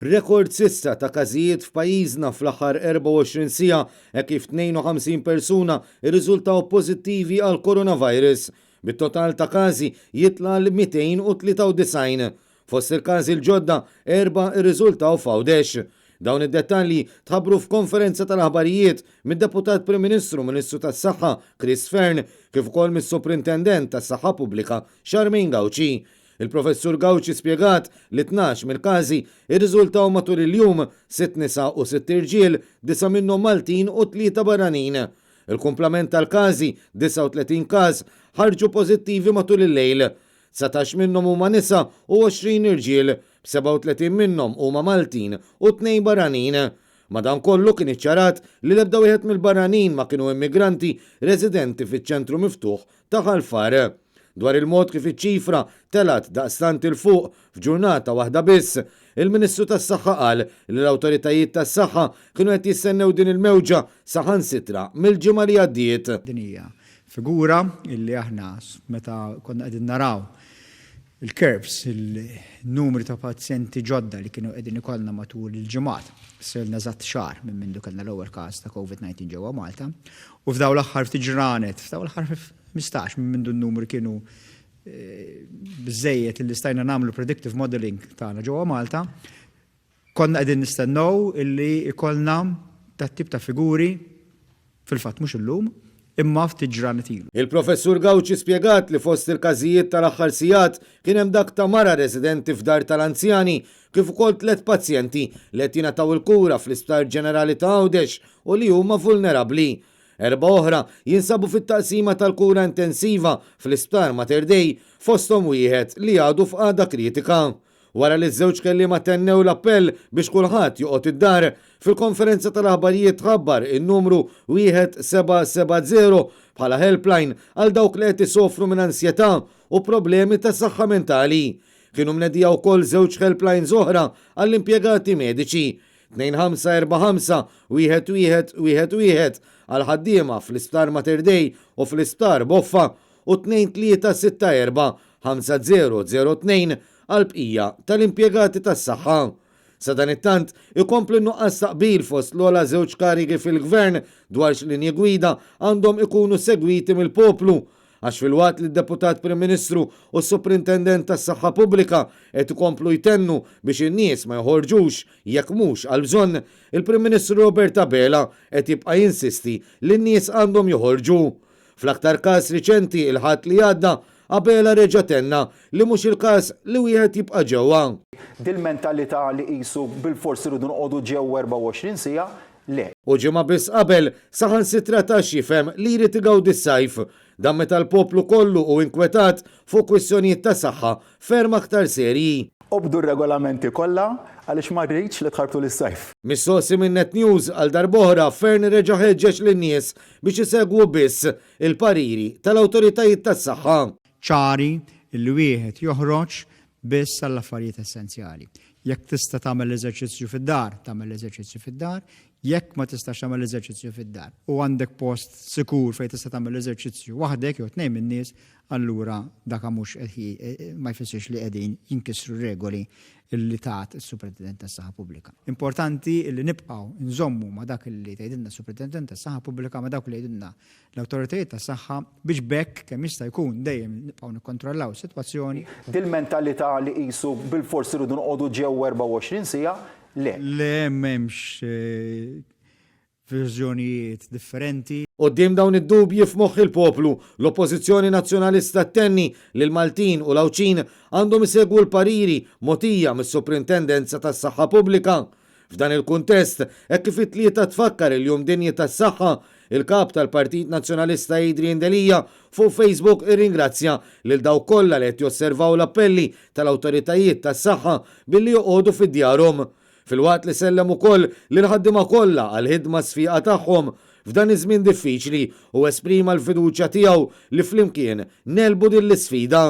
Rekord sissa ta' każijiet f'pajjiżna fl-aħħar 24 siegħa hekk kif 52 persuna irriżultaw pożittivi għal coronavirus. Bit-total ta' każi jitla l-293. Fost il-każi l-ġodda 4 irriżultaw f'Għawdex. Dawn id-dettalji tħabbru f'konferenza tal-aħbarijiet mid-Deputat Prim Ministru Ministru tas-Saħħa Chris Fern kif ukoll mis-Superintendent tas-Saħħa Pubblika Charmaine Gawci. Il-Professur Gawci spjegat li 12 mill-każi irriżultaw matul il-jum 6 nisa u 6 irġiel, 9 minnhom Maltin u 3 barranin. Il-kumplament tal-każi 39 każ ħarġu pożittivi matul il-lejl. 19 minnhom huma nisa u 20 irġiel, 37 minnhom huma Maltin u 2 barranin. Madankollu kien iċċarat li l-ebda wieħed mill-barranin ma kienu immigranti residenti fiċ-ċentru miftuħ ta' Ħalfar. Dwar il-mod kif iċ-ċifra telat daqstant il-fuq f'ġurnata waħda biss, il-Ministru tas-Saħħa qal li l-awtoritajiet tas-saħħa kienu qed jistennew din il-mewġa saħansitra mill-ġimgħa li għaddiet. Din hija figura illi aħna meta konna qegħdin naraw il-curves, il-numri ta' pazjenti ġodda li kienu qegħdin ikollna matul il-ġimgħat. Silna żatt xahar minn mindu kellna l-ewwel każ ta' COVID-19 ġewwa Malta, u f'dawn l-aħħar ftit ġranet, f'dawn l-aħħar 15 minn mindu n-numri kienu biżejjed illi stajna nagħmlu predictive modeling tagħna ġewwa Malta, konna qegħdin nistennew illi ikollna tat-tip ta' figuri fil-fatt mhux illum, imma ftit ġranet ilu. Il-Professur Gawci spjegat li fost il-każijiet tal-aħħar sigħat kien hemm dak ta' mara residenti f'dar tal-anzjani kif ukoll 3 pazjenti li qed jingħataw il-kura fl-Isptar Ġenerali ta' Għawdex u li huma vulnerabbli. 4 oħra jinsabu fit-taqsima tal-kura intensiva fl-Isptar Mater Dei fosthom wieħed li għadu f'qagħda kritika. Wara li ż-żewġ kelliema tennew l-appell biex kulħadd joqgħod id-dar, fil-konferenza tal-aħbarijiet ħabbar in-numru 1770 bħala helpline għal dawk li qed isofru minn ansjetà u problemi ta' saħħa mentali. Kienu mnedija wkoll żewġ helplines oħra għall-impjegati mediċi 2545 1111 għal ħaddiema fl-Isptar Mater Dei u fl-Isptar Boffa u 2364 5002 għal bqija tal-impjegati tas-saħħa. Sa dan it-tant ikomplu nuqqas taqbil fost l-ogħla żewġ karigi fil-Gvern dwar x'linji gwida għandhom ikunu segwiti mill-poplu, għax fil-waqt li d-Deputat Prim Ministru u s-Superintendent tas-Saħħa Pubblika qed ikomplu jtennu biex in-nies ma joħorġux jekk mhux għal bżonn, il-Prim Ministru Robert Abela qed jibqa' jinsisti li n-nies għandhom joħorġu. Fl-aktar każ riċenti il-ħadd li għadda, Abela reġa' tenna li mhux il-każ li wieħed jibqa' ġewwa. Dil-mentalità li qisu bil-forsi rridu noqogħdu ġewwa 24 siegħa, le. U ġimgħa biss qabel saħansitra tax jifhem li jrid igawdi s-sajf, dan meta l-poplu kollu u inkwetat fuq kwistjonijiet ta' saħħa ferm aktar serji. Obdu r-regolamenti kollha għaliex ma rridx li tħarbtu lis-sajf. Mis-sosi minn Net News għal darb'oħra Fern reġa' ħeġġeġ lin-nies biex isegwu biss il-pariri tal-awtoritajiet tas-saħħa. ċari illi wieħed joħroġ biss għall-affarijiet essenzjali. Jekk tista' tagħmel eżerċizzju fid-dar, tagħmel eżerċizzju fid-dar, jekk ma tistax tagħmel eżerċizzju fid-dar u għandek post sikur fejn tista' tagħmel eżerċizzju waħdek jew tnejn min-nies, allura dak mhux ma jfissirx li qegħdin jinkisru regoli illi tat is-Superintendent tas-Saħħa Pubblika. Importanti illi nibqgħu nżommu ma' dak illi tgħidilna s-Superintendent tas-Saħħa Pubblika ma' dak li jgħidilna l-awtoritajiet tas-saħħa biex bekk kemm jista' jkun dejjem nibqgħu nikkontrollaw is-sitwazzjoni. Dil-mentalità li qisu bil-forsi rridu noqogħdu ġewwa 24 siegħa, le. Le m'hemmx verżjonijiet differenti. Qudiem dawn id-dubji f'moħħ il-poplu, l-Oppożizzjoni Nazzjonalista tenni li l-Maltin u l-Awċin għandhom isegwu l-pariri mogħtija mis-Suprintendenza tas-Saħħa Pubblika. F'dan il-kuntest, hekk kif it-tlieta tfakkar il-Jum Dinji tas-Saħħa, il-kap tal-Partit Nazzjonalista Adrian Delija fuq Facebook irringrazzja lil dawk kollha li qed josservaw l-appelli tal-awtoritajiet tas-saħħa billi joqogħdu fid-djarhom. Fil-waqt li sellem ukoll lil ħaddiema kollha għall-ħidma sfiqa tagħhom f'dan iż-żmien diffiċli u esprima l-fiduċja tiegħu li flimkien nelbu din l-isfida.